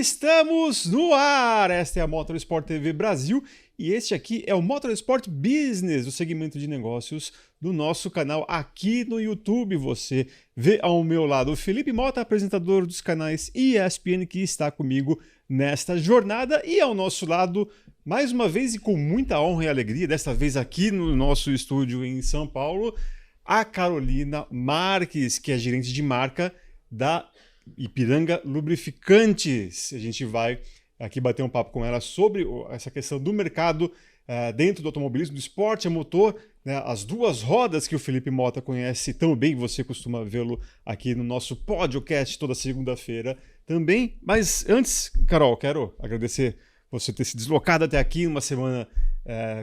Estamos no ar! Esta é a Motorsport TV Brasil e este aqui é o Motorsport Business, o segmento de negócios do nosso canal aqui no YouTube. Você vê ao meu lado o Felipe Mota, apresentador dos canais ESPN, que está comigo nesta jornada, e ao nosso lado, mais uma vez e com muita honra e alegria, desta vez aqui no nosso estúdio em São Paulo, a Carolina Marques, que é gerente de marca da Ipiranga Lubrificantes. A gente vai aqui bater um papo com ela sobre essa questão do mercado dentro do automobilismo, do esporte a motor, né, as duas rodas que o Felipe Mota conhece tão bem, você costuma vê-lo aqui no nosso podcast toda segunda-feira também. Mas antes, Carol, quero agradecer você ter se deslocado até aqui numa semana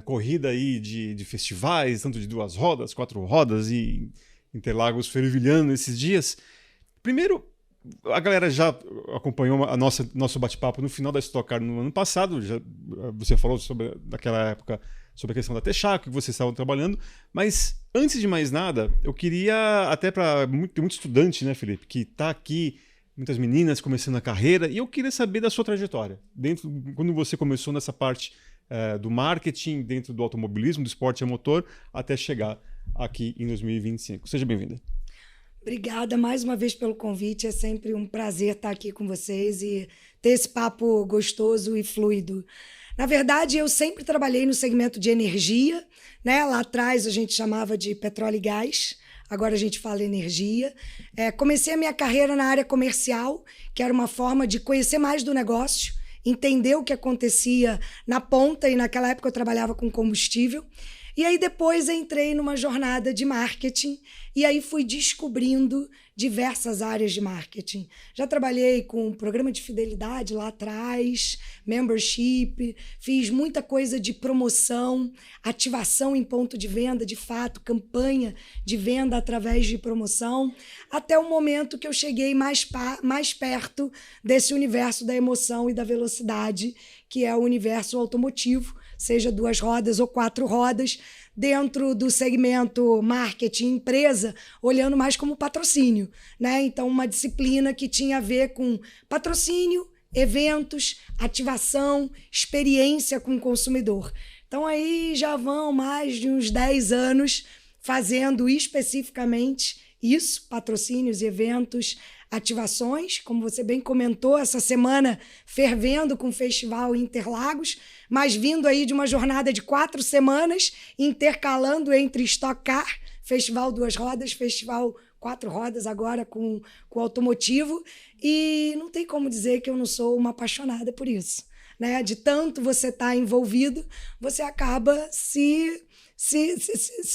corrida aí de festivais, tanto de duas rodas, quatro rodas e Interlagos fervilhando esses dias. Primeiro, a galera já acompanhou nosso bate-papo no final da Stock Car no ano passado. Você falou naquela época sobre a questão da Texaco, que vocês estavam trabalhando. Mas, antes de mais nada, eu queria, até para tem muito estudante, né, Felipe, que está aqui, muitas meninas começando a carreira, e eu queria saber da sua trajetória. Quando você começou nessa parte do marketing, dentro do automobilismo, do esporte a motor, até chegar aqui em 2025. Seja bem-vinda. Obrigada mais uma vez pelo convite, é sempre um prazer estar aqui com vocês e ter esse papo gostoso e fluido. Na verdade, eu sempre trabalhei no segmento de energia, né? Lá atrás a gente chamava de petróleo e gás, agora a gente fala energia. Comecei a minha carreira na área comercial, que era uma forma de conhecer mais do negócio, entender o que acontecia na ponta, e naquela época eu trabalhava com combustível. E aí depois entrei numa jornada de marketing e aí fui descobrindo diversas áreas de marketing. Já trabalhei com programa de fidelidade lá atrás, membership, fiz muita coisa de promoção, ativação em ponto de venda, de fato, campanha de venda através de promoção, até o momento que eu cheguei mais perto desse universo da emoção e da velocidade, que é o universo automotivo, seja duas rodas ou quatro rodas, dentro do segmento marketing empresa, olhando mais como patrocínio, né? Então, uma disciplina que tinha a ver com patrocínio, eventos, ativação, experiência com o consumidor. Então, aí já vão mais de uns 10 anos fazendo especificamente isso, patrocínios, eventos, ativações, como você bem comentou, essa semana fervendo com o Festival Interlagos, mas vindo aí de uma jornada de 4 semanas, intercalando entre Stock Car, Festival Duas Rodas, Festival Quatro Rodas, agora com automotivo, e não tem como dizer que eu não sou uma apaixonada por isso, né? De tanto você estar envolvido, você acaba se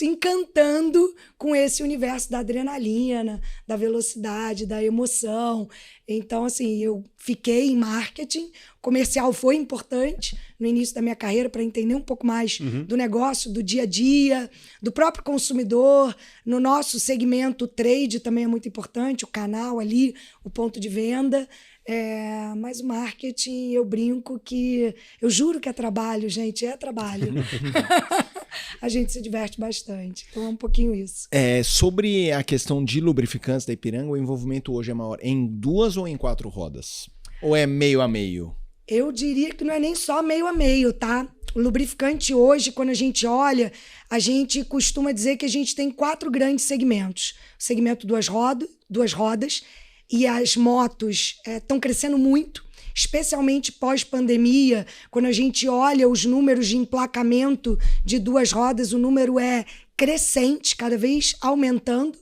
encantando com esse universo da adrenalina, da velocidade, da emoção. Então, assim, eu fiquei em marketing, comercial foi importante no início da minha carreira para entender um pouco mais do negócio, do dia a dia, do próprio consumidor. No nosso segmento trade também é muito importante, o canal ali, o ponto de venda. Mas o marketing, eu brinco que... Eu juro que é trabalho, gente, é trabalho. A gente se diverte bastante. Então é um pouquinho isso. Sobre a questão de lubrificantes da Ipiranga, o envolvimento hoje é maior em duas ou em quatro rodas? Ou é meio a meio? Eu diria que não é nem só meio a meio, tá? O lubrificante hoje, quando a gente olha, a gente costuma dizer que a gente tem 4 grandes segmentos. O segmento duas rodas, e as motos estão crescendo muito, especialmente pós-pandemia. Quando a gente olha os números de emplacamento de duas rodas, o número é crescente, cada vez aumentando.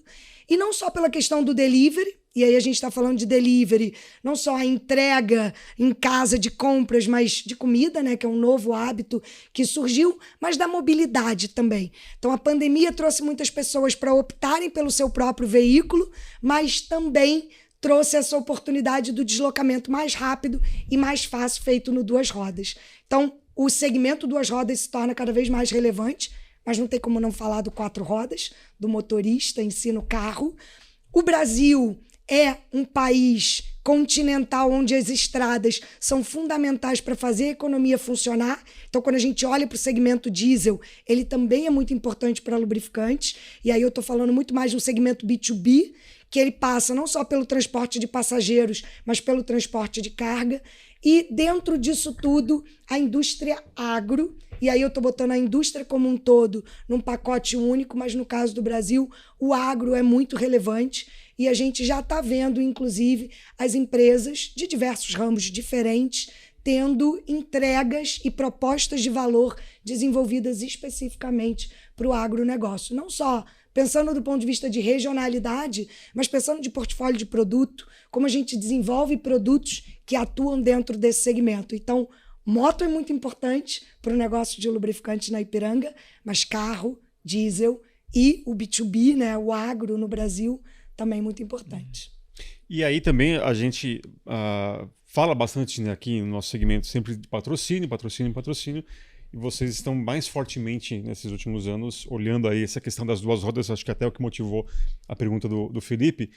E não só pela questão do delivery, e aí a gente está falando de delivery, não só a entrega em casa de compras, mas de comida, né, que é um novo hábito que surgiu, mas da mobilidade também. Então a pandemia trouxe muitas pessoas para optarem pelo seu próprio veículo, mas também trouxe essa oportunidade do deslocamento mais rápido e mais fácil feito no duas rodas. Então, o segmento duas rodas se torna cada vez mais relevante, mas não tem como não falar do quatro rodas, do motorista em si no carro. O Brasil é um país continental, onde as estradas são fundamentais para fazer a economia funcionar. Então, quando a gente olha para o segmento diesel, ele também é muito importante para lubrificantes. E aí eu estou falando muito mais de um segmento B2B, que ele passa não só pelo transporte de passageiros, mas pelo transporte de carga. E dentro disso tudo, a indústria agro, e aí eu estou botando a indústria como um todo num pacote único, mas no caso do Brasil, o agro é muito relevante e a gente já está vendo, inclusive, as empresas de diversos ramos diferentes tendo entregas e propostas de valor desenvolvidas especificamente para o agronegócio. Não só pensando do ponto de vista de regionalidade, mas pensando de portfólio de produto, como a gente desenvolve produtos que atuam dentro desse segmento. Então, moto é muito importante para o negócio de lubrificantes na Ipiranga, mas carro, diesel e o B2B, né, o agro no Brasil, também muito importante. E aí também a gente fala bastante, né, aqui no nosso segmento sempre de patrocínio, e vocês estão mais fortemente nesses últimos anos olhando aí essa questão das duas rodas, acho que até o que motivou a pergunta do Felipe.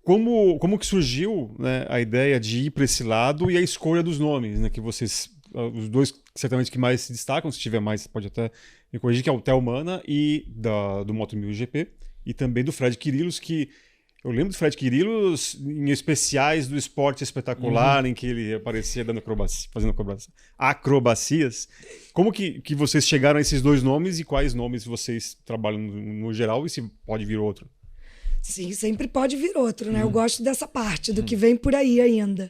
Como que surgiu, né, a ideia de ir para esse lado e a escolha dos nomes, né, que vocês, os dois certamente que mais se destacam, se tiver mais pode até me corrigir, que é o Theo Mana e do Moto 1000 GP, e também do Fred Quirillos, que eu lembro do Fred Quirillos em especiais do Esporte Espetacular, em que ele aparecia dando fazendo acrobacias. Como que vocês chegaram a esses dois nomes e quais nomes vocês trabalham no geral e se pode vir outro? Sim, sempre pode vir outro, né? Eu gosto dessa parte, do que vem por aí ainda.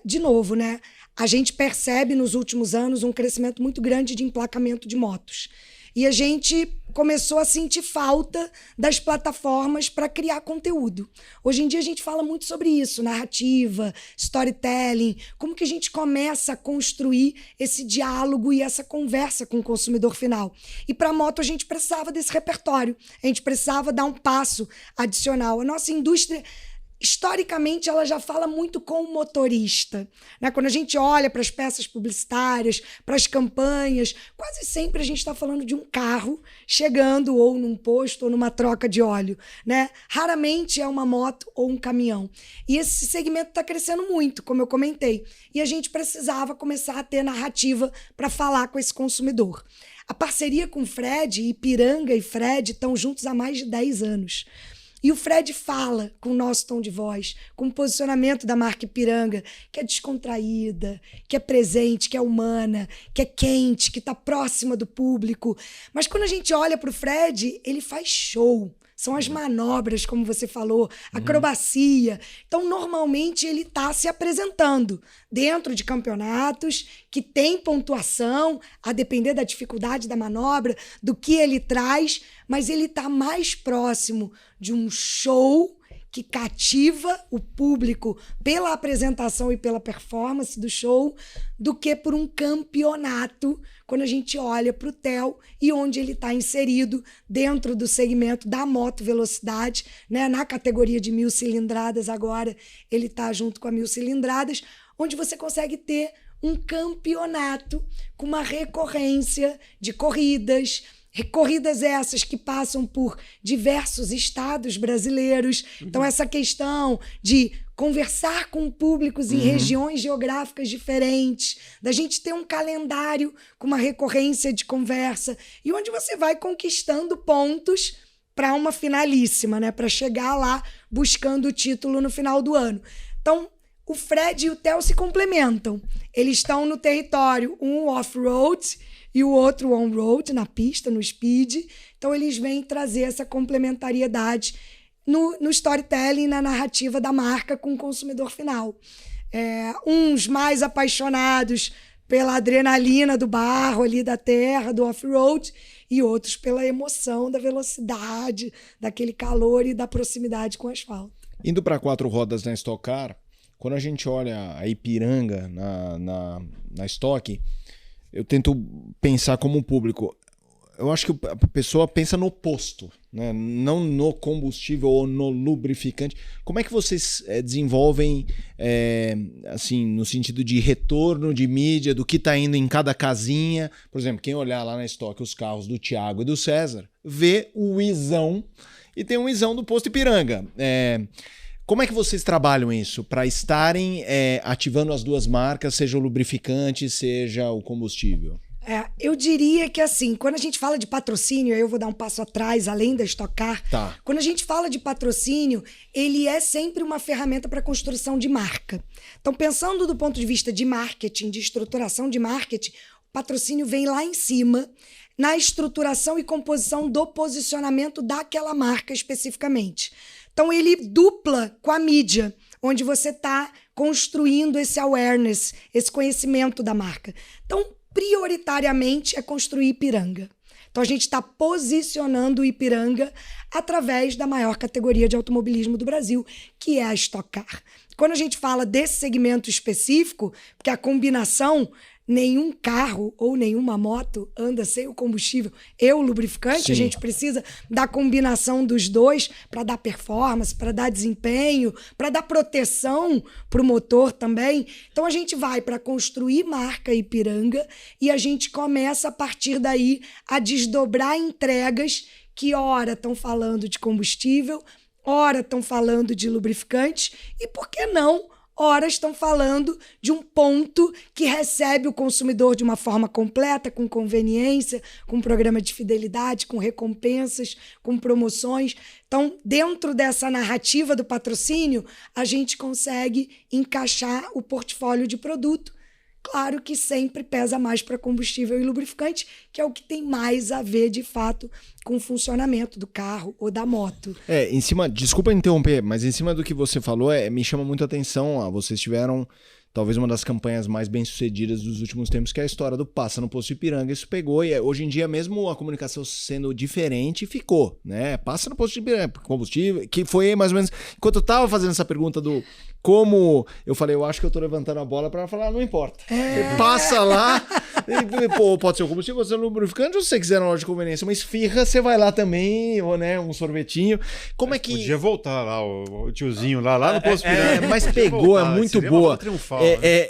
De novo, né? A gente percebe nos últimos anos um crescimento muito grande de emplacamento de motos. E a gente começou a sentir falta das plataformas para criar conteúdo. Hoje em dia a gente fala muito sobre isso, narrativa, storytelling, como que a gente começa a construir esse diálogo e essa conversa com o consumidor final. E para a moto a gente precisava desse repertório, a gente precisava dar um passo adicional. A nossa indústria, historicamente, ela já fala muito com o motorista, né? Quando a gente olha para as peças publicitárias, para as campanhas, quase sempre a gente está falando de um carro chegando ou num posto ou numa troca de óleo, né? Raramente é uma moto ou um caminhão. E esse segmento está crescendo muito, como eu comentei. E a gente precisava começar a ter narrativa para falar com esse consumidor. A parceria com o Fred, Ipiranga e Fred estão juntos há mais de 10 anos. E o Fred fala com o nosso tom de voz, com o posicionamento da marca Ipiranga, que é descontraída, que é presente, que é humana, que é quente, que está próxima do público. Mas quando a gente olha para o Fred, ele faz show. São as manobras, como você falou, acrobacia. Então, normalmente, ele está se apresentando dentro de campeonatos que tem pontuação, a depender da dificuldade da manobra, do que ele traz, mas ele está mais próximo de um show que cativa o público pela apresentação e pela performance do show, do que por um campeonato, quando a gente olha para o Theo e onde ele está inserido dentro do segmento da moto velocidade, né? Na categoria de 1000 cilindradas agora, ele está junto com a 1000 cilindradas, onde você consegue ter um campeonato com uma recorrência de corridas essas que passam por diversos estados brasileiros. Então, essa questão de conversar com públicos em regiões geográficas diferentes, da gente ter um calendário com uma recorrência de conversa, e onde você vai conquistando pontos para uma finalíssima, né? Para chegar lá buscando o título no final do ano. Então, o Fred e o Theo se complementam. Eles estão no território, um off-road e o outro on-road, na pista, no speed. Então, eles vêm trazer essa complementariedade no storytelling, na narrativa da marca com o consumidor final. Uns mais apaixonados pela adrenalina do barro ali, da terra, do off-road, e outros pela emoção da velocidade, daquele calor e da proximidade com o asfalto. Indo para 4 rodas na Stock Car, quando a gente olha a Ipiranga na Stock, eu tento pensar como público. Eu acho que a pessoa pensa no oposto, né? Não no combustível ou no lubrificante. Como é que vocês desenvolvem, assim, no sentido de retorno de mídia, do que está indo em cada casinha? Por exemplo, quem olhar lá na Stock os carros do Thiago e do César, vê o Izão e tem um Izão do posto Ipiranga. Como é que vocês trabalham isso para estarem ativando as duas marcas, seja o lubrificante, seja o combustível? Eu diria que assim, quando a gente fala de patrocínio, aí eu vou dar um passo atrás, além da Stock Car. Tá. Quando a gente fala de patrocínio, ele é sempre uma ferramenta para construção de marca. Então, pensando do ponto de vista de marketing, de estruturação de marketing, o patrocínio vem lá em cima, na estruturação e composição do posicionamento daquela marca especificamente. Então, ele dupla com a mídia, onde você está construindo esse awareness, esse conhecimento da marca. Então, prioritariamente é construir Ipiranga. Então, a gente está posicionando o Ipiranga através da maior categoria de automobilismo do Brasil, que é a Stock Car. Quando a gente fala desse segmento específico, porque a combinação, nenhum carro ou nenhuma moto anda sem o combustível e o lubrificante, Sim. A gente precisa da combinação dos dois para dar performance, para dar desempenho, para dar proteção para o motor também. Então a gente vai para construir marca Ipiranga e a gente começa a partir daí a desdobrar entregas que ora estão falando de combustível, ora estão falando de lubrificante e, por que não, ora estão falando de um ponto que recebe o consumidor de uma forma completa, com conveniência, com programa de fidelidade, com recompensas, com promoções. Então, dentro dessa narrativa do patrocínio, a gente consegue encaixar o portfólio de produto. Claro que sempre pesa mais para combustível e lubrificante, que é o que tem mais a ver, de fato, com o funcionamento do carro ou da moto. Desculpa interromper, mas em cima do que você falou, me chama muito a atenção. Vocês tiveram talvez uma das campanhas mais bem-sucedidas dos últimos tempos, que é a história do Passa no Posto Ipiranga. Isso pegou e hoje em dia, mesmo a comunicação sendo diferente, ficou, né? Passa no Posto Ipiranga, combustível, que foi mais ou menos... Enquanto eu tava fazendo essa pergunta do como, eu falei, eu acho que eu tô levantando a bola para falar, não importa. Você passa lá, pô, pode ser o combustível, pode ser o lubrificante, ou se você quiser na loja de conveniência, uma esfirra, você vai lá também, ou né, um sorvetinho. Como é que... Podia voltar lá, o tiozinho lá no Posto Ipiranga. Mas Podia pegou, voltar, é muito seria boa. uma triunfal,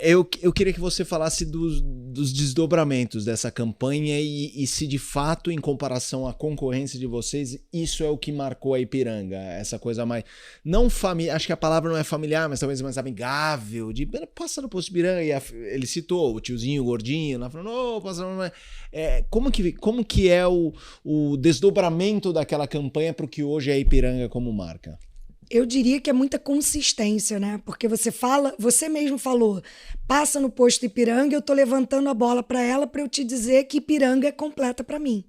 Eu queria que você falasse dos desdobramentos dessa campanha e se de fato, em comparação à concorrência de vocês, isso é o que marcou a Ipiranga, essa coisa mais, não familiar, acho que a palavra não é familiar, mas talvez mais amigável, de passa no Posto Ipiranga, e ele citou o tiozinho, o gordinho, lá falando, passa no... Como que é o desdobramento daquela campanha para o que hoje é a Ipiranga como marca? Eu diria que é muita consistência, né? Porque você mesmo falou, passa no Posto Ipiranga, eu tô levantando a bola para ela para eu te dizer que Ipiranga é completa para mim.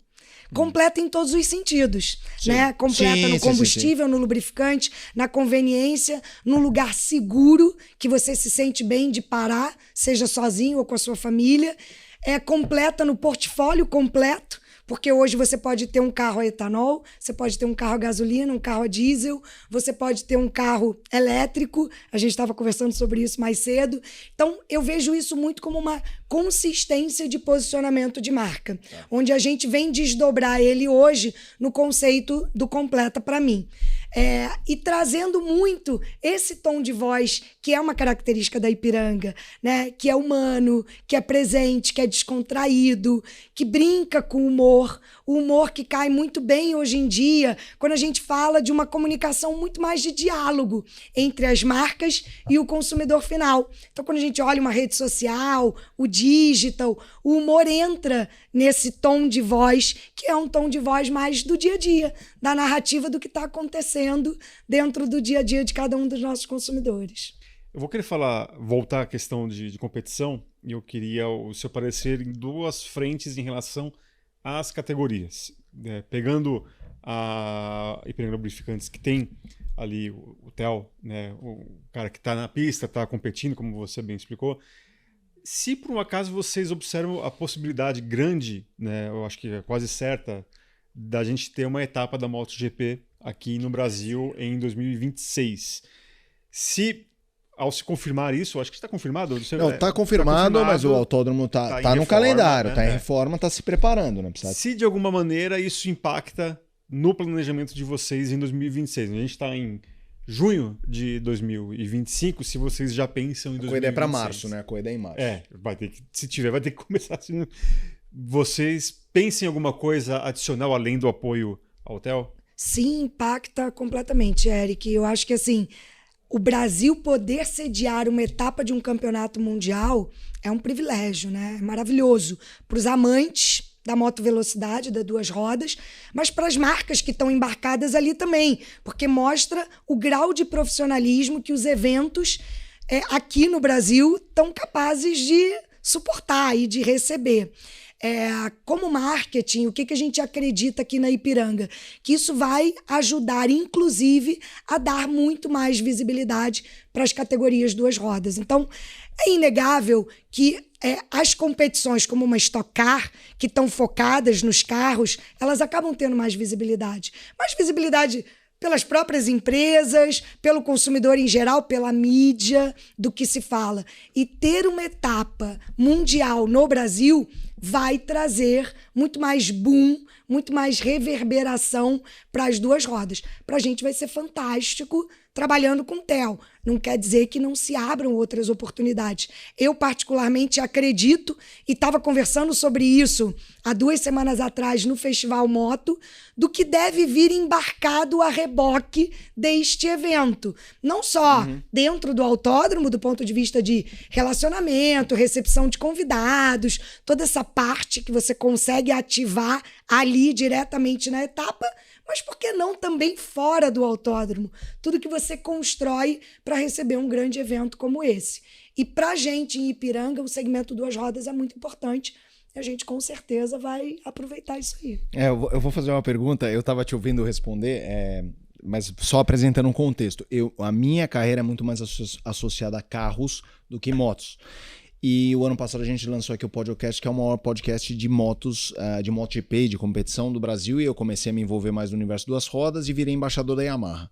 Completa em todos os sentidos, né? Completa no combustível, no lubrificante, na conveniência, num lugar seguro, que você se sente bem de parar, seja sozinho ou com a sua família. É completa no portfólio completo, porque hoje você pode ter um carro a etanol, você pode ter um carro a gasolina, um carro a diesel, você pode ter um carro elétrico, a gente estava conversando sobre isso mais cedo. Então, eu vejo isso muito como uma consistência de posicionamento de marca, onde a gente vem desdobrar ele hoje no conceito do completa para mim. E trazendo muito esse tom de voz, que é uma característica da Ipiranga, né? Que é humano, que é presente, que é descontraído, que brinca com o humor que cai muito bem hoje em dia, quando a gente fala de uma comunicação muito mais de diálogo entre as marcas e o consumidor final. Então, quando a gente olha uma rede social, o digital, o humor entra nesse tom de voz, que é um tom de voz mais do dia a dia, da narrativa do que está acontecendo dentro do dia a dia de cada um dos nossos consumidores. Eu vou querer voltar à questão de competição, e eu queria o seu parecer em duas frentes em relação às categorias. Pegando a Ipiranga Lubrificantes, que tem ali o Theo, né, o cara que está na pista, está competindo, como você bem explicou. Se por um acaso vocês observam a possibilidade grande, né, eu acho que é quase certa, da gente ter uma etapa da MotoGP aqui no Brasil em 2026. Ao se confirmar isso, acho que está confirmado. Não, está confirmado, mas o autódromo está no reforma, calendário, está em reforma, está se preparando. Né? Se de alguma maneira isso impacta no planejamento de vocês em 2026. A gente está em junho de 2025, se vocês já pensam em 2026. A corrida é para março, né? A corrida é em março. Vai ter que começar assim. Vocês pensam em alguma coisa adicional além do apoio ao Theo? Sim, impacta completamente, Eric. Eu acho que assim, o Brasil poder sediar uma etapa de um campeonato mundial é um privilégio, né? É maravilhoso para os amantes da motovelocidade, das duas rodas, mas para as marcas que estão embarcadas ali também, porque mostra o grau de profissionalismo que os eventos aqui no Brasil estão capazes de suportar e de receber. Como marketing, o que a gente acredita aqui na Ipiranga? Que isso vai ajudar, inclusive, a dar muito mais visibilidade para as categorias duas rodas. Então, é inegável que as competições como uma Stock Car, que estão focadas nos carros, elas acabam tendo mais visibilidade. Mais visibilidade pelas próprias empresas, pelo consumidor em geral, pela mídia, do que se fala. E ter uma etapa mundial no Brasil vai trazer muito mais boom, muito mais reverberação para as duas rodas. Para a gente vai ser fantástico trabalhando com TEL. Não quer dizer que não se abram outras oportunidades. Eu, particularmente, acredito, e estava conversando sobre isso há 2 semanas atrás no Festival Moto, do que deve vir embarcado a reboque deste evento. Não só dentro do autódromo, do ponto de vista de relacionamento, recepção de convidados, toda essa parte que você consegue ativar ali diretamente na etapa, mas por que não também fora do autódromo? Tudo que você constrói para receber um grande evento como esse. E para a gente em Ipiranga, o segmento duas rodas é muito importante. E a gente com certeza vai aproveitar isso aí. Eu vou fazer uma pergunta, eu estava te ouvindo responder, mas só apresentando um contexto. A minha carreira é muito mais associada a carros do que motos. E o ano passado a gente lançou aqui o podcast, que é o maior podcast de motos, de MotoGP, de competição do Brasil, e eu comecei a me envolver mais no universo duas rodas e virei embaixador da Yamaha.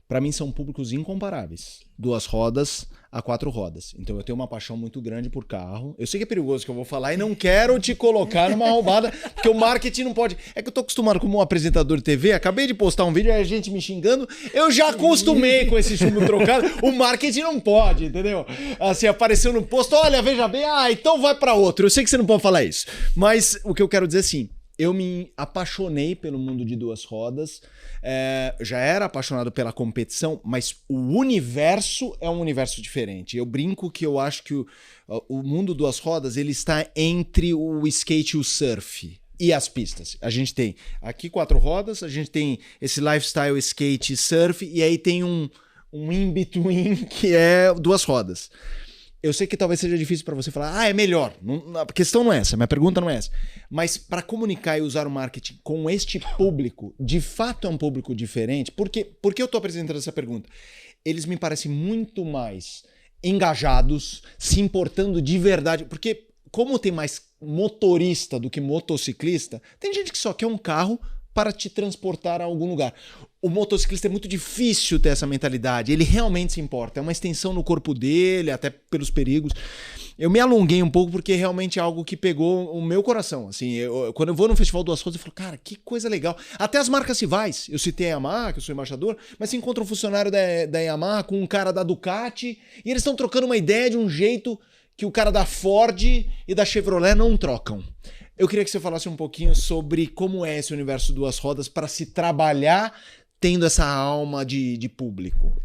Para mim são públicos incomparáveis, duas rodas a 4 rodas. Então eu tenho uma paixão muito grande por carro. Eu sei que é perigoso o que eu vou falar e não quero te colocar numa roubada, porque o marketing não pode... É que eu tô acostumado como um apresentador de TV, acabei de postar um vídeo e a gente me xingando, eu já acostumei com esse chumbo trocado, o marketing não pode, entendeu? Assim, apareceu no post, olha, veja bem, então vai para outro. Eu sei que você não pode falar isso, mas o que eu quero dizer é assim, eu me apaixonei pelo mundo de duas rodas, já era apaixonado pela competição, mas o universo é um universo diferente. Eu brinco que eu acho que o mundo duas rodas ele está entre o skate e o surf e as pistas. A gente tem aqui 4 rodas, a gente tem esse lifestyle skate e surf, e aí tem um in-between que é duas rodas. Eu sei que talvez seja difícil para você falar, é melhor. Não, a questão não é essa, minha pergunta não é essa. Mas para comunicar e usar o marketing com este público, de fato é um público diferente. Por que eu estou apresentando essa pergunta? Eles me parecem muito mais engajados, se importando de verdade. Porque como tem mais motorista do que motociclista, tem gente que só quer um carro para te transportar a algum lugar. O motociclista é muito difícil ter essa mentalidade, ele realmente se importa, é uma extensão no corpo dele, até pelos perigos. Eu me alonguei um pouco porque realmente é algo que pegou o meu coração. Assim, quando eu vou no Festival Duas Rodas, eu falo, cara, que coisa legal. Até as marcas rivais, eu citei a Yamaha, que eu sou embaixador, mas você encontra um funcionário da Yamaha com um cara da Ducati, e eles estão trocando uma ideia de um jeito que o cara da Ford e da Chevrolet não trocam. Eu queria que você falasse um pouquinho sobre como é esse universo duas rodas para se trabalhar tendo essa alma de público.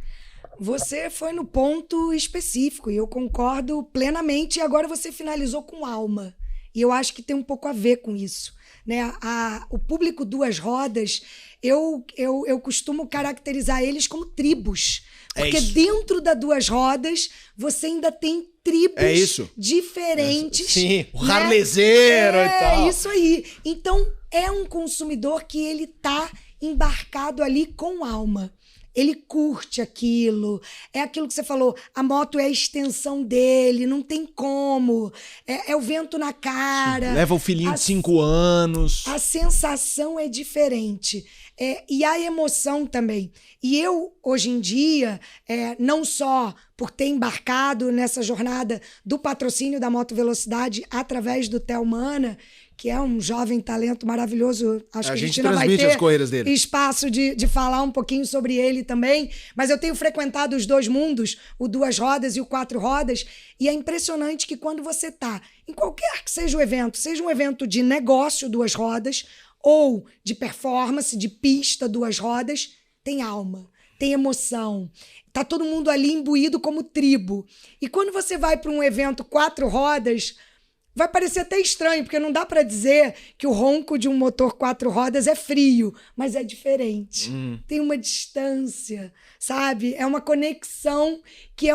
Você foi no ponto específico e eu concordo plenamente. E agora você finalizou com alma. E eu acho que tem um pouco a ver com isso, né? O público duas rodas, eu costumo caracterizar eles como tribos. Porque dentro da duas rodas, você ainda tem tribos diferentes. Sim, o harlezeiro e tal. É isso aí. Então, é um consumidor que ele tá embarcado ali com alma. Ele curte aquilo, é aquilo que você falou, a moto é a extensão dele, não tem como, é o vento na cara. Leva o filhinho de 5 anos. A sensação é diferente, e a emoção também. E eu, hoje em dia, não só por ter embarcado nessa jornada do patrocínio da Motovelocidade através do Telmana, que é um jovem talento maravilhoso. Acho que a gente ainda vai ter as corridas dele. Espaço de falar um pouquinho sobre ele também. Mas eu tenho frequentado os dois mundos, o duas rodas e o 4 rodas, e é impressionante que quando você está em qualquer que seja o evento, seja um evento de negócio duas rodas ou de performance, de pista duas rodas, tem alma, tem emoção. Tá todo mundo ali imbuído como tribo. E quando você vai para um evento 4 rodas, vai parecer até estranho, porque não dá para dizer que o ronco de um motor 4 rodas é frio, mas é diferente. Tem uma distância, sabe? É uma conexão que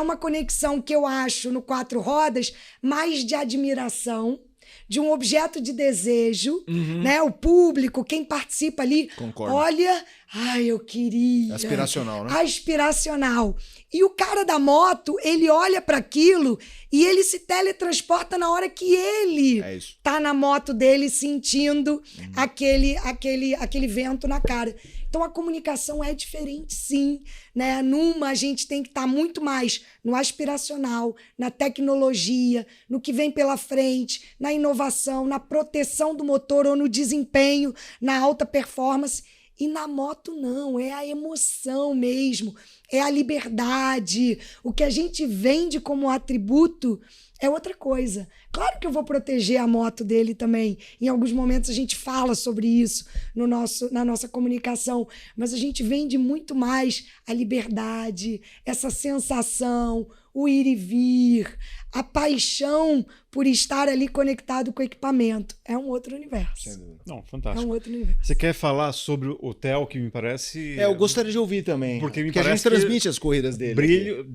eu acho no 4 rodas mais de admiração, de um objeto de desejo, né? O público, quem participa ali, Concordo. olha, ai, eu queria. Aspiracional, né? Aspiracional. E o cara da moto, ele olha para aquilo e ele se teletransporta na hora que ele tá na moto dele sentindo aquele vento na cara. Então a comunicação é diferente, sim, né? Numa a gente tem que estar muito mais no aspiracional, na tecnologia, no que vem pela frente, na inovação, na proteção do motor ou no desempenho, na alta performance. E na moto não, é a emoção mesmo, é a liberdade. O que a gente vende como atributo é outra coisa. Claro que eu vou proteger a moto dele também. Em alguns momentos a gente fala sobre isso na nossa comunicação, mas a gente vende muito mais a liberdade, essa sensação, o ir e vir, a paixão por estar ali conectado com o equipamento. É um outro universo. Não, fantástico. É um outro universo. Você quer falar sobre o Theo, que me parece... Eu gostaria de ouvir também. Porque me a gente parece transmite as corridas dele.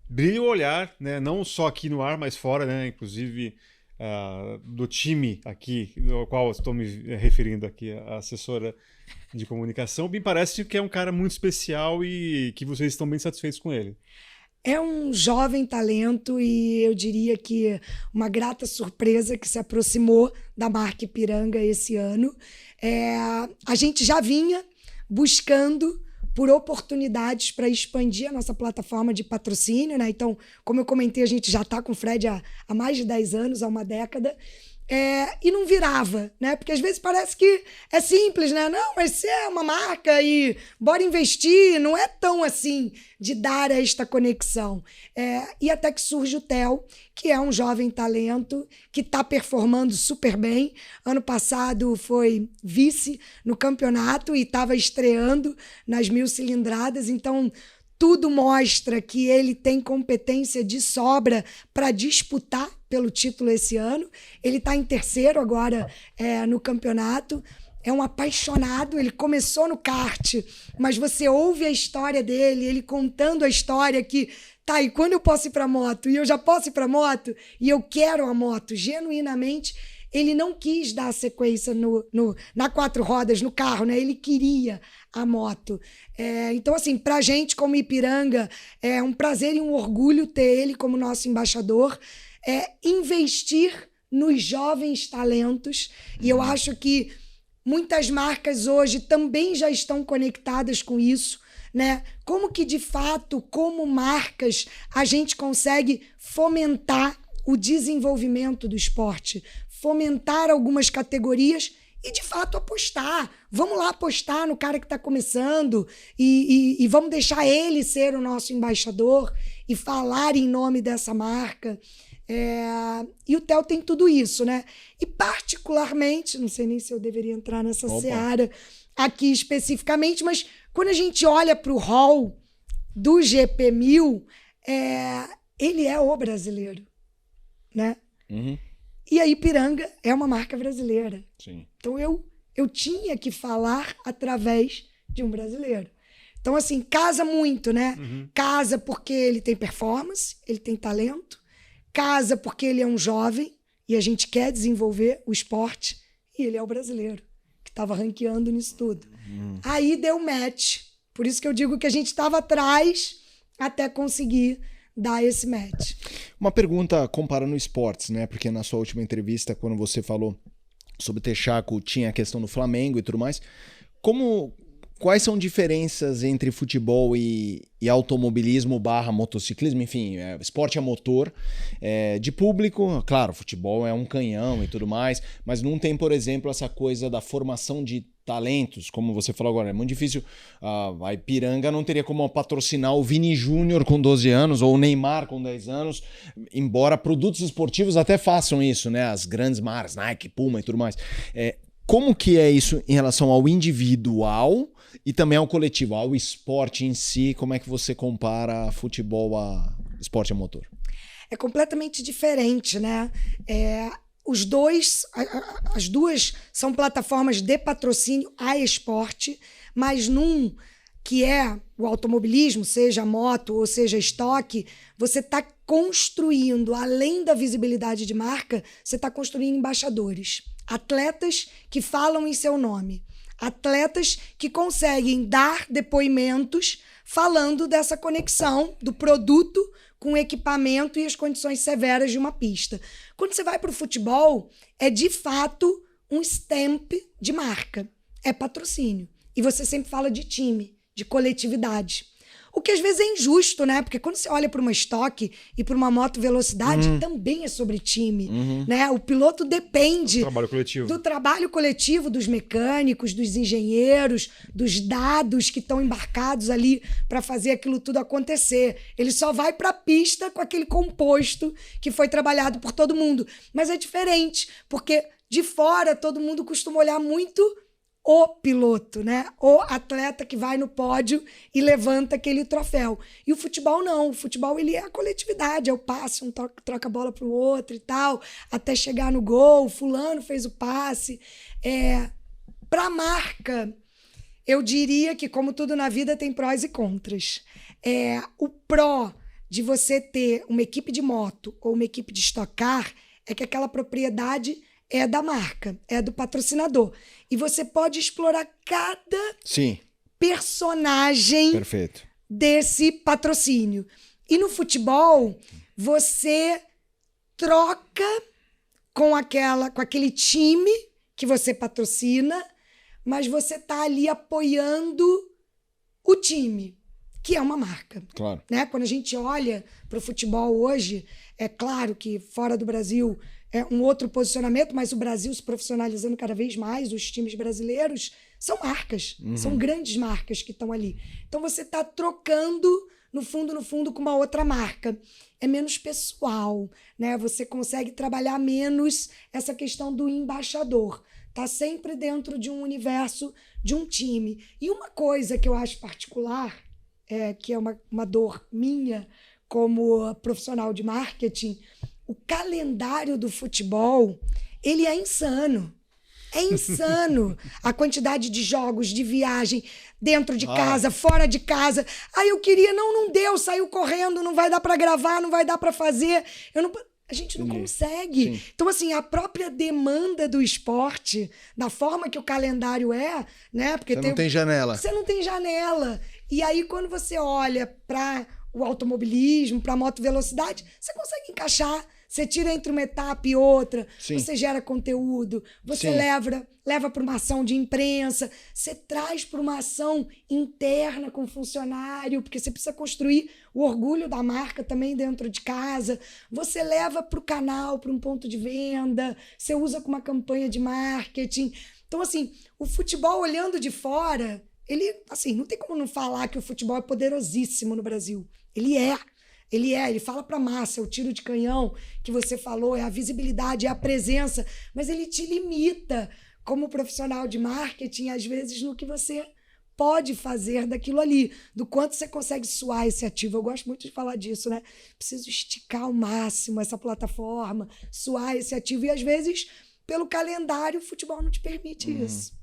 Brilha o olhar, né? Não só aqui no ar, mas fora, né? Inclusive do time aqui, ao qual estou me referindo aqui, a assessora de comunicação. Me parece que é um cara muito especial e que vocês estão bem satisfeitos com ele. É um jovem talento e eu diria que uma grata surpresa que se aproximou da marca Ipiranga esse ano. A gente já vinha buscando por oportunidades para expandir a nossa plataforma de patrocínio, né? Então, como eu comentei, a gente já está com o Fred há mais de 10 anos, há uma década. E não virava, né? Porque às vezes parece que é simples, né? Não, mas você é uma marca e bora investir. Não é tão assim de dar esta conexão. E até que surge o Theo, que é um jovem talento que está performando super bem. Ano passado foi vice no campeonato e estava estreando nas 1000 cilindradas. Então, tudo mostra que ele tem competência de sobra para disputar pelo título esse ano. Ele está em terceiro agora no campeonato. É um apaixonado. Ele começou no kart, mas você ouve a história dele, ele contando a história que... Tá, e quando eu posso ir para moto? E eu já posso ir para moto? E eu quero a moto, genuinamente... Ele não quis dar sequência na 4 rodas, no carro, né? Ele queria a moto. Então, assim, pra gente, como Ipiranga, é um prazer e um orgulho ter ele como nosso embaixador. Investir nos jovens talentos. E eu acho que muitas marcas hoje também já estão conectadas com isso, né? Como que, de fato, como marcas, a gente consegue fomentar o desenvolvimento do esporte, fomentar algumas categorias e, de fato, apostar. Vamos lá apostar no cara que está começando e vamos deixar ele ser o nosso embaixador e falar em nome dessa marca. E o Theo tem tudo isso, né? E, particularmente, não sei nem se eu deveria entrar nessa seara aqui especificamente, mas quando a gente olha para o hall do GP1000, ele é o brasileiro, né? E a Ipiranga é uma marca brasileira. Sim. Então eu tinha que falar através de um brasileiro. Então, assim, casa muito, né? Casa porque ele tem performance, ele tem talento. Casa porque ele é um jovem e a gente quer desenvolver o esporte. E ele é o brasileiro, que estava ranqueando nisso tudo. Aí deu match. Por isso que eu digo que a gente estava atrás até conseguir dar esse match. Uma pergunta comparando esportes, né? Porque na sua última entrevista, quando você falou sobre Texaco, tinha a questão do Flamengo e tudo mais. Quais são diferenças entre futebol e automobilismo / motociclismo? Enfim, esporte a motor, de público, claro, futebol é um canhão e tudo mais, mas não tem, por exemplo, essa coisa da formação de talentos, como você falou agora, é muito difícil. A Ipiranga não teria como patrocinar o Vini Júnior com 12 anos ou o Neymar com 10 anos, embora produtos esportivos até façam isso, né? As grandes marcas, Nike, Puma e tudo mais. como que é isso em relação ao individual e também ao coletivo, ao esporte em si? Como é que você compara futebol a esporte a motor? É completamente diferente, né? As duas são plataformas de patrocínio a esporte, mas num que é o automobilismo, seja moto ou seja estoque, você está construindo, além da visibilidade de marca, você está construindo embaixadores, atletas que falam em seu nome, atletas que conseguem dar depoimentos falando dessa conexão do produto com o equipamento e as condições severas de uma pista. Quando você vai para o futebol, é de fato um stamp de marca, é patrocínio. E você sempre fala de time, de coletividade. O que às vezes é injusto, né? Porque quando você olha para uma estoque e para uma moto velocidade, também é sobre time, né? O piloto depende do trabalho coletivo dos mecânicos, dos engenheiros, dos dados que estão embarcados ali para fazer aquilo tudo acontecer. Ele só vai para a pista com aquele composto que foi trabalhado por todo mundo. Mas é diferente, porque de fora todo mundo costuma olhar muito o piloto, né? O atleta que vai no pódio e levanta aquele troféu. E o futebol não. O futebol ele é a coletividade, é o passe, um troca a bola para o outro e tal, até chegar no gol, fulano fez o passe. Para a marca, eu diria que, como tudo na vida, tem prós e contras. O pró de você ter uma equipe de moto ou uma equipe de Stock Car é que aquela propriedade é da marca, é do patrocinador. E você pode explorar cada personagem desse patrocínio. E no futebol, você troca com aquele time que você patrocina, mas você está ali apoiando o time, que é uma marca. Claro. Né? Quando a gente olha para o futebol hoje, é claro que fora do Brasil é um outro posicionamento, mas o Brasil se profissionalizando cada vez mais, os times brasileiros são marcas, são grandes marcas que estão ali. Então você está trocando, no fundo, com uma outra marca. É menos pessoal, né? Você consegue trabalhar menos essa questão do embaixador. Está sempre dentro de um universo, de um time. E uma coisa que eu acho particular, que é uma dor minha como profissional de marketing, o calendário do futebol, ele é insano. É insano a quantidade de jogos, de viagem, dentro de casa, fora de casa. Aí eu queria, não deu, saiu correndo, não vai dar para gravar, não vai dar para fazer. A gente não consegue. Sim. Então, assim, a própria demanda do esporte, da forma que o calendário é, né? Porque não tem janela. Você não tem janela. E aí, quando você olha para o automobilismo, para a moto velocidade, você consegue encaixar. Você tira entre uma etapa e outra, você gera conteúdo, você leva para uma ação de imprensa, você traz para uma ação interna com o funcionário, porque você precisa construir o orgulho da marca também dentro de casa, você leva para o canal, para um ponto de venda, você usa com uma campanha de marketing. Então, assim, o futebol olhando de fora, ele, assim, não tem como não falar que o futebol é poderosíssimo no Brasil. Ele fala para a massa, é o tiro de canhão que você falou, é a visibilidade, é a presença, mas ele te limita como profissional de marketing, às vezes, no que você pode fazer daquilo ali, do quanto você consegue suar esse ativo. Eu gosto muito de falar disso, né? Preciso esticar ao máximo essa plataforma, suar esse ativo, e às vezes, pelo calendário, o futebol não te permite isso.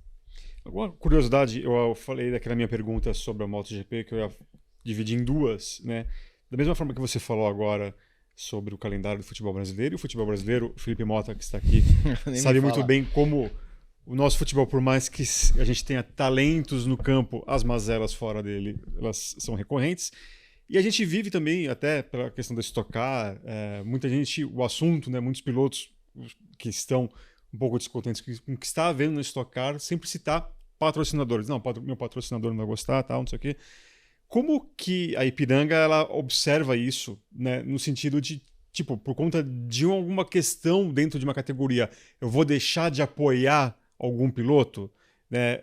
Uma curiosidade, eu falei daquela minha pergunta sobre a MotoGP, que eu ia dividir em duas, né? Da mesma forma que você falou agora sobre o calendário do futebol brasileiro, e o futebol brasileiro, o Felipe Mota, que está aqui, sabe muito bem como o nosso futebol, por mais que a gente tenha talentos no campo, as mazelas fora dele, elas são recorrentes. E a gente vive também, até pela questão da Stock Car, muita gente, o assunto, né, muitos pilotos que estão um pouco descontentes com o que está havendo na Stock Car, sempre citar patrocinadores. Não, meu patrocinador não vai gostar, tal, não sei o quê. Como que a Ipiranga ela observa isso, né, no sentido de, tipo, por conta de alguma questão dentro de uma categoria, eu vou deixar de apoiar algum piloto? Né?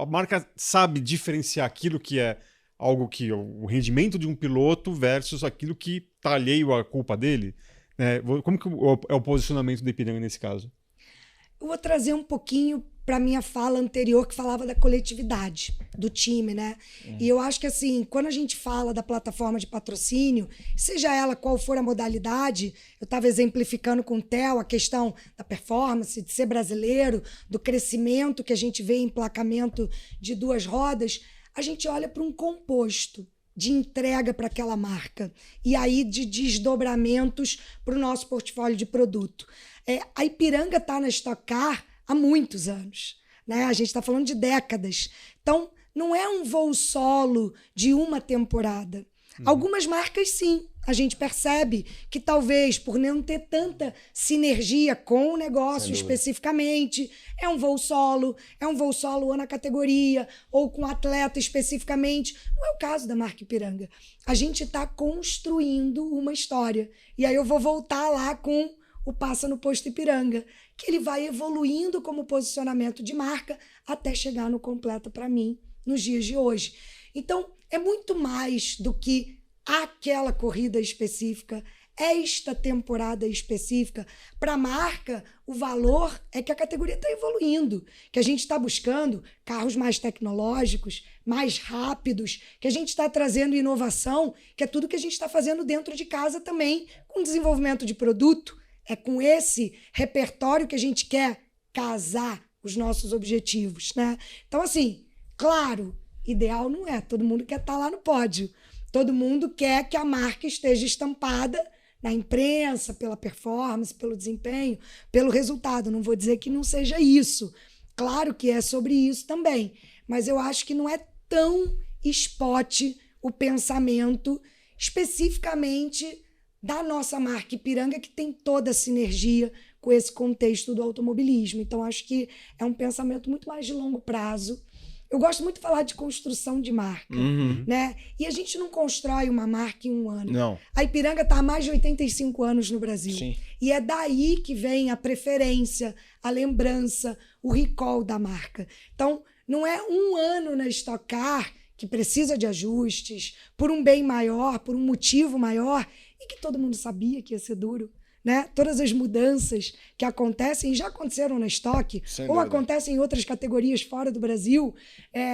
A marca sabe diferenciar aquilo que é algo que o rendimento de um piloto versus aquilo que está alheio à culpa dele? Né? Como que é o posicionamento da Ipiranga nesse caso? eu vou trazer um pouquinho para minha fala anterior, que falava da coletividade do time, né? E eu acho que, assim, quando a gente fala da plataforma de patrocínio, seja ela qual for a modalidade, eu estava exemplificando com o Theo a questão da performance, de ser brasileiro, do crescimento que a gente vê em emplacamento de 2 rodas, a gente olha para um composto de entrega para aquela marca e aí de desdobramentos para o nosso portfólio de produto. A Ipiranga está na Stock Car há muitos anos, né? A gente está falando de décadas. Então, não é um voo solo de uma temporada. Algumas marcas, sim. A gente percebe que talvez, por não ter tanta sinergia com o negócio especificamente, é um voo solo ou na categoria, ou com atleta especificamente. Não é o caso da marca Ipiranga. A gente está construindo uma história. E aí eu vou voltar lá com o Passa no Posto Ipiranga, que ele vai evoluindo como posicionamento de marca até chegar no Completa para mim nos dias de hoje. Então, é muito mais do que aquela corrida específica, esta temporada específica. Para a marca, o valor é que a categoria está evoluindo, que a gente está buscando carros mais tecnológicos, mais rápidos, que a gente está trazendo inovação, que é tudo que a gente está fazendo dentro de casa também, com desenvolvimento de produto. É com esse repertório que a gente quer casar os nossos objetivos, né? Então, assim, claro, ideal não é. Todo mundo quer estar lá no pódio. Todo mundo quer que a marca esteja estampada na imprensa, pela performance, pelo desempenho, pelo resultado. Não vou dizer que não seja isso. Claro que é sobre isso também. Mas eu acho que não é tão spot o pensamento especificamente da nossa marca Ipiranga, que tem toda a sinergia com esse contexto do automobilismo. Então, acho que é um pensamento muito mais de longo prazo. Eu gosto muito de falar de construção de marca, né? E a gente não constrói uma marca em um ano. Não. A Ipiranga está há mais de 85 anos no Brasil. Sim. E é daí que vem a preferência, a lembrança, o recall da marca. Então, não é um ano na Stock Car que precisa de ajustes, por um bem maior, por um motivo maior, e que todo mundo sabia que ia ser duro, né? Todas as mudanças que acontecem já aconteceram na Stock, ou acontecem em outras categorias fora do Brasil.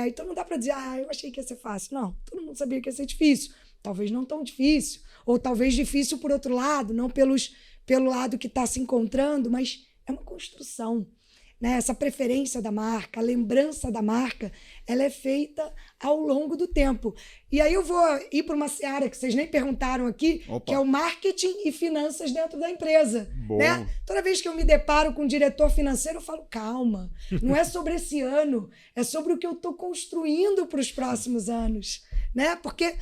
Então não dá para dizer, eu achei que ia ser fácil. Não, todo mundo sabia que ia ser difícil. Talvez não tão difícil, ou talvez difícil por outro lado, não pelo lado que está se encontrando, mas é uma construção. Né? Essa preferência da marca, a lembrança da marca, ela é feita ao longo do tempo. E aí eu vou ir para uma seara que vocês nem perguntaram aqui, que é o marketing e finanças dentro da empresa. Né? Toda vez que eu me deparo com um diretor financeiro, eu falo, calma, não é sobre esse ano, é sobre o que eu estou construindo para os próximos anos. Né? Porque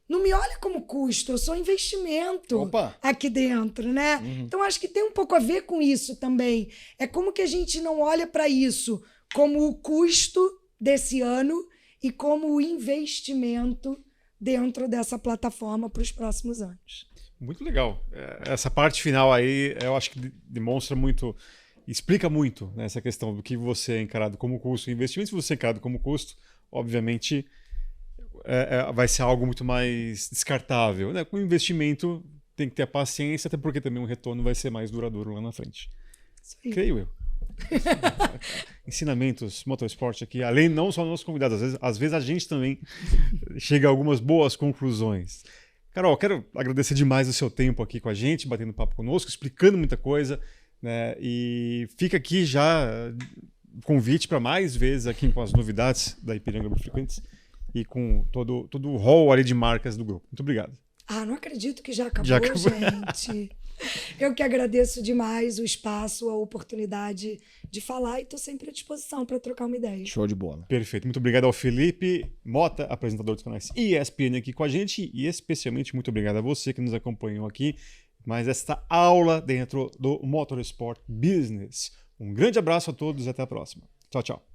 não me olha como custo, eu sou investimento aqui dentro, né? Então, acho que tem um pouco a ver com isso também. É como que a gente não olha para isso como o custo desse ano e como o investimento dentro dessa plataforma para os próximos anos. Muito legal. Essa parte final aí, eu acho que demonstra muito, explica muito, né, essa questão do que você é encarado como custo e investimento. Se você é encarado como custo, obviamente vai ser algo muito mais descartável. Né? Com investimento tem que ter a paciência, até porque também o retorno vai ser mais duradouro lá na frente. Creio eu. Ensinamentos, motorsport aqui, além não só nossos convidados, às vezes a gente também chega a algumas boas conclusões. Carol, quero agradecer demais o seu tempo aqui com a gente, batendo papo conosco, explicando muita coisa, né? E fica aqui já convite para mais vezes aqui com as novidades da Ipiranga Grupo Frequentes e com todo o hall ali de marcas do grupo. Muito obrigado. Não acredito que já acabou, gente. Eu que agradeço demais o espaço, a oportunidade de falar e estou sempre à disposição para trocar uma ideia. Show de bola. Perfeito. Muito obrigado ao Felipe Mota, apresentador dos canais ESPN aqui com a gente, e especialmente muito obrigado a você que nos acompanhou aqui, mais esta aula dentro do Motorsport Business. Um grande abraço a todos e até a próxima. Tchau, tchau.